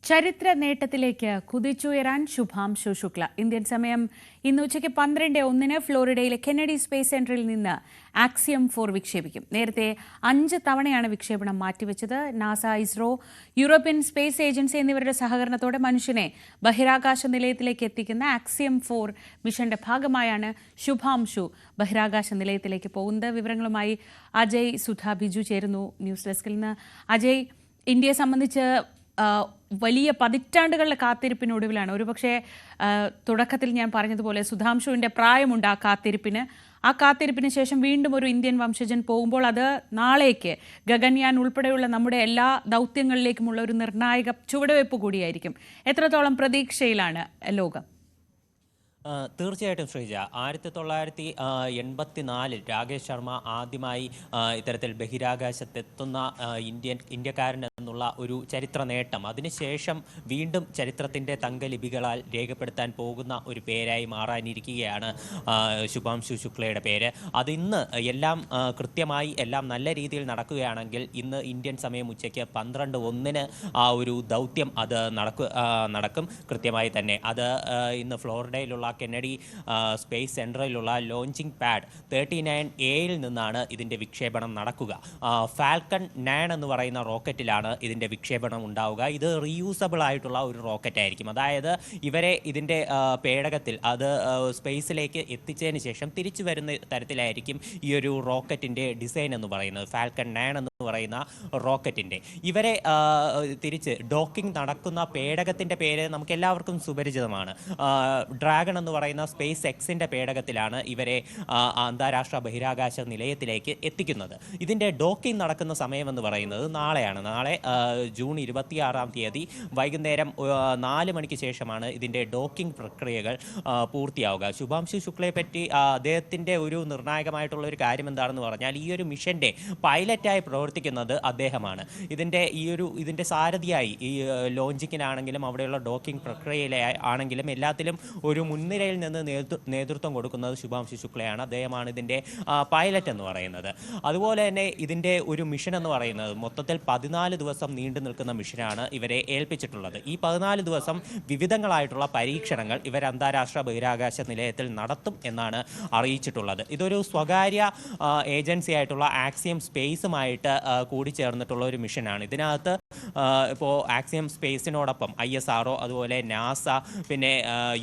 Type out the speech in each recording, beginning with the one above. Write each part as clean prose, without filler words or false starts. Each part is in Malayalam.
ചരിത്ര നേട്ടത്തിലേക്ക് കുതിച്ചുയരാൻ ശുഭാംശു ശുക്ല. ഇന്ത്യൻ സമയം ഇന്ന് ഉച്ചയ്ക്ക് 12:01 ഫ്ലോറിഡയിലെ കെന്നഡി സ്പേസ് സെന്ററിൽ നിന്ന് ആക്സിയം 4 വിക്ഷേപിക്കും. നേരത്തെ 5 തവണയാണ് വിക്ഷേപണം മാറ്റിവെച്ചത്. NASA, ISRO, European space agency എന്നിവരുടെ സഹകരണത്തോടെ മനുഷ്യനെ ബഹിരാകാശ നിലയത്തിലേക്ക് എത്തിക്കുന്ന ആക്സിയം 4 മിഷന്റെ ഭാഗമായാണ് ശുഭാംശു ബഹിരാകാശ നിലയത്തിലേക്ക് പോകുന്നത്. വിവരങ്ങളുമായി അജയ് സുധ ബിജു ചേരുന്നു ന്യൂസ് ഡെസ്കിൽ നിന്ന്. അജയ്, ഇന്ത്യയെ സംബന്ധിച്ച് വലിയ പതിറ്റാണ്ടുകളുടെ കാത്തിരിപ്പിനൊടുവിലാണ്. ഒരുപക്ഷെ തുടക്കത്തിൽ ഞാൻ പറഞ്ഞതുപോലെ സുധാംശുവിൻ്റെ പ്രായമുണ്ട് ആ കാത്തിരിപ്പിന് ശേഷം വീണ്ടും ഒരു ഇന്ത്യൻ വംശജൻ പോകുമ്പോൾ അത് നാളേക്ക് ഗഗൻയാൻ ഉൾപ്പെടെയുള്ള നമ്മുടെ എല്ലാ ദൗത്യങ്ങളിലേക്കുമുള്ള ഒരു നിർണായക ചുവടുവയ്പ് കൂടിയായിരിക്കും. എത്രത്തോളം പ്രതീക്ഷയിലാണ് ലോകം? തീർച്ചയായിട്ടും ശ്രീജ, 1984 രാകേഷ് ശർമ്മ ആദ്യമായി ഇത്തരത്തിൽ ബഹിരാകാശത്തെത്തുന്ന ഇന്ത്യക്കാരൻ എന്നുള്ള ഒരു ചരിത്ര നേട്ടം, അതിനുശേഷം വീണ്ടും ചരിത്രത്തിൻ്റെ തങ്കലിപികളാൽ രേഖപ്പെടുത്താൻ പോകുന്ന ഒരു പേരായി മാറാനിരിക്കുകയാണ് ശുഭാംശു ശുക്ലയുടെ പേര്. അതിന്ന് എല്ലാം കൃത്യമായി എല്ലാം നല്ല രീതിയിൽ നടക്കുകയാണെങ്കിൽ ഇന്ന് ഇന്ത്യൻ സമയം ഉച്ചയ്ക്ക് 12:01 ആ ഒരു ദൗത്യം അത് നടക്കും കൃത്യമായി തന്നെ. അത് ഇന്ന് ഫ്ലോറിഡയിലുള്ള കെന്നഡി സ്പേസ് സെൻറ്ററിലുള്ള ലോഞ്ചിങ് പാഡ് 39A നിന്നാണ് ഇതിൻ്റെ വിക്ഷേപണം നടക്കുക. ഫാൽക്കൺ 9 എന്ന് പറയുന്ന റോക്കറ്റിലാണ് ഇതിൻ്റെ വിക്ഷേപണം ഉണ്ടാവുക. ഇത് റീയൂസബിൾ ആയിട്ടുള്ള ഒരു റോക്കറ്റ് ആയിരിക്കും. അതായത് ഇവരെ ഇതിൻ്റെ പേടകത്തിൽ അത് സ്പേസിലേക്ക് എത്തിച്ചതിന് ശേഷം തിരിച്ചു വരുന്ന തരത്തിലായിരിക്കും ഈ ഒരു റോക്കറ്റിൻ്റെ ഡിസൈൻ എന്ന് പറയുന്നത്. ഫാൽക്കൺ 9 എന്ന് പറയുന്ന റോക്കറ്റിൻ്റെ ഇവരെ തിരിച്ച് ഡോക്കിംഗ് നടക്കുന്ന പേടകത്തിൻ്റെ പേര് നമുക്ക് എല്ലാവർക്കും സുപരിചിതമാണ്. ഡ്രാഗൺ എന്ന് പറയുന്ന സ്പേസ് എക്സിൻ്റെ പേടകത്തിലാണ് ഇവരെ അന്താരാഷ്ട്ര ബഹിരാകാശ നിലയത്തിലേക്ക് എത്തിക്കുന്നത്. ഇതിൻ്റെ ഡോക്കിംഗ് നടക്കുന്ന സമയമെന്ന് പറയുന്നത് നാളെയാണ്. നാളെ ജൂൺ 26 വൈകുന്നേരം 4 മണിക്ക് ശേഷമാണ് ഇതിൻ്റെ ഡോക്കിംഗ് പ്രക്രിയകൾ പൂർത്തിയാവുക. ശുഭാംശു ശുക്ലയെ പറ്റി അദ്ദേഹത്തിൻ്റെ ഒരു നിർണായകമായിട്ടുള്ള ഒരു കാര്യം എന്താണെന്ന് പറഞ്ഞാൽ ഈ ഒരു മിഷൻ്റെ പൈലറ്റായി പ്രവർത്തിക്കുന്നത് അദ്ദേഹമാണ്. ഇതിൻ്റെ സാരഥിയായി ഈ ലോഞ്ചിങ്ങിനാണെങ്കിലും അവിടെയുള്ള ഡോക്കിംഗ് പ്രക്രിയയിലെ ആണെങ്കിലും എല്ലാത്തിലും ഒരു മുൻനിരയിൽ നിന്ന് നേതൃത്വം കൊടുക്കുന്നത് ശുഭാംശു ശുക്ലയാണ്. അദ്ദേഹമാണ് ഇതിൻ്റെ പൈലറ്റ് എന്ന് പറയുന്നത്. അതുപോലെ തന്നെ ഇതിൻ്റെ ഒരു മിഷൻ എന്ന് പറയുന്നത് മൊത്തത്തിൽ 14 ദിവസം നീണ്ടു നിൽക്കുന്ന മിഷനാണ് ഇവരെ ഏൽപ്പിച്ചിട്ടുള്ളത്. ഈ 14 ദിവസം വിവിധങ്ങളായിട്ടുള്ള പരീക്ഷണങ്ങൾ ഇവർ അന്താരാഷ്ട്ര ബഹിരാകാശ നിലയത്തിൽ നടത്തും എന്നാണ് അറിയിച്ചിട്ടുള്ളത്. ഇതൊരു സ്വകാര്യ ഏജൻസി ആയിട്ടുള്ള ആക്സിയം സ്പേസുമായിട്ട് കൂടിച്ചേർന്നിട്ടുള്ള ഒരു മിഷനാണ്. ഇതിനകത്ത് ഇപ്പോൾ ആക്സിയം സ്പേസിനോടൊപ്പം ISRO, അതുപോലെ നാസ, പിന്നെ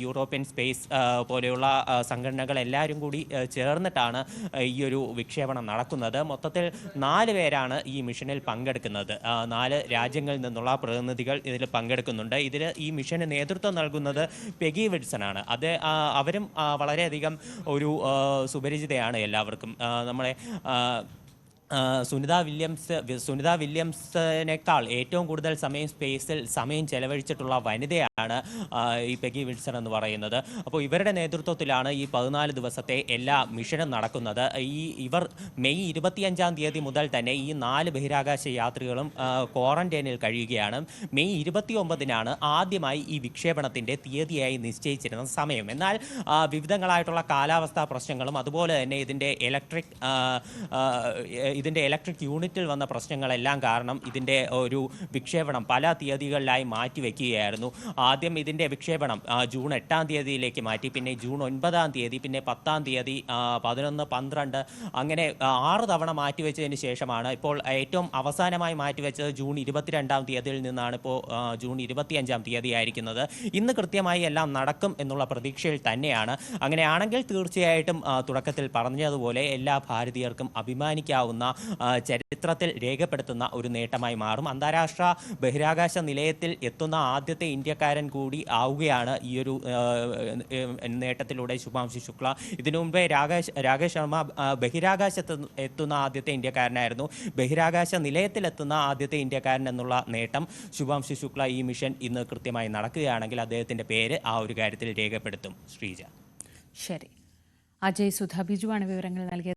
യൂറോപ്യൻ സ്പേസ് പോലെയുള്ള സംഘടനകൾ എല്ലാവരും കൂടി ചേർന്നിട്ടാണ് ഈ ഒരു വിക്ഷേപണം നടക്കുന്നത്. മൊത്തത്തിൽ 4 പേരാണ് ഈ മിഷനിൽ പങ്കെടുക്കുന്നത്. 4 രാജ്യങ്ങളിൽ നിന്നുള്ള പ്രതിനിധികൾ ഇതിൽ പങ്കെടുക്കുന്നുണ്ട്. ഈ മിഷന് നേതൃത്വം നൽകുന്നത് പെഗി വിൽസൺ ആണ്. അവരും വളരെയധികം ഒരു സുപരിചിതയാണ് എല്ലാവർക്കും. നമ്മളെ സുനിത വില്യംസിനേക്കാൾ ഏറ്റവും കൂടുതൽ സമയം ചെലവഴിച്ചിട്ടുള്ള വനിതയാണ് ഈ പെഗി വിൽസൺ എന്ന് പറയുന്നത്. അപ്പോൾ ഇവരുടെ നേതൃത്വത്തിലാണ് ഈ 14 ദിവസത്തെ എല്ലാ മിഷനും നടക്കുന്നത്. ഇവർ മെയ് 25 മുതൽ തന്നെ ഈ 4 ബഹിരാകാശ യാത്രികളും ക്വാറന്റൈനിൽ കഴിയുകയാണ്. മെയ് 29 ആദ്യമായി ഈ വിക്ഷേപണത്തിൻ്റെ തീയതിയായി നിശ്ചയിച്ചിരുന്ന സമയം. എന്നാൽ വിവിധങ്ങളായിട്ടുള്ള കാലാവസ്ഥാ പ്രശ്നങ്ങളും അതുപോലെ തന്നെ ഇതിൻ്റെ ഇലക്ട്രിക് യൂണിറ്റിൽ വന്ന പ്രശ്നങ്ങളെല്ലാം കാരണം ഇതിൻ്റെ ഒരു വിക്ഷേപണം പല തീയതികളിലായി മാറ്റിവെക്കുകയായിരുന്നു. ആദ്യം ഇതിൻ്റെ വിക്ഷേപണം ജൂൺ 8 മാറ്റി, പിന്നെ ജൂൺ 9, പിന്നെ 10, 11, 12 അങ്ങനെ 6 തവണ മാറ്റിവെച്ചതിന് ശേഷമാണ് ഇപ്പോൾ ഏറ്റവും അവസാനമായി മാറ്റിവെച്ചത് ജൂൺ 22 നിന്നാണ് ഇപ്പോൾ ജൂൺ 25 ആയിരിക്കുന്നത്. ഇന്ന് കൃത്യമായി എല്ലാം നടക്കും എന്നുള്ള പ്രതീക്ഷയിൽ തന്നെയാണ്. അങ്ങനെയാണെങ്കിൽ തീർച്ചയായിട്ടും തുടക്കത്തിൽ പറഞ്ഞതുപോലെ എല്ലാ ഭാരതീയർക്കും അഭിമാനിക്കാവുന്ന ചരിത്രത്തിൽ രേഖപ്പെടുത്തുന്ന ഒരു നേട്ടമായി മാറും. അന്താരാഷ്ട്ര ബഹിരാകാശ നിലയത്തിൽ എത്തുന്ന ആദ്യത്തെ ഇന്ത്യക്കാരൻ കൂടി ആവുകയാണ് ഈ ഒരു നേട്ടത്തിലൂടെ ശുഭാംശു ശുക്ല. ഇതിനു മുമ്പേ രാകേഷ് ശർമ്മ ബഹിരാകാശത്ത് എത്തുന്ന ആദ്യത്തെ ഇന്ത്യക്കാരനായിരുന്നു. ബഹിരാകാശ നിലയത്തിലെത്തുന്ന ആദ്യത്തെ ഇന്ത്യക്കാരൻ എന്നുള്ള നേട്ടം ശുഭാംശു ശുക്ല ഈ മിഷൻ ഇന്ന് കൃത്യമായി നടക്കുകയാണെങ്കിൽ അദ്ദേഹത്തിൻ്റെ പേര് ആ ഒരു കാര്യത്തിൽ രേഖപ്പെടുത്തും. ശ്രീജ. ശരി, അജയ് സുധ ബിജുവാണ് വിവരങ്ങൾ നൽകിയത്.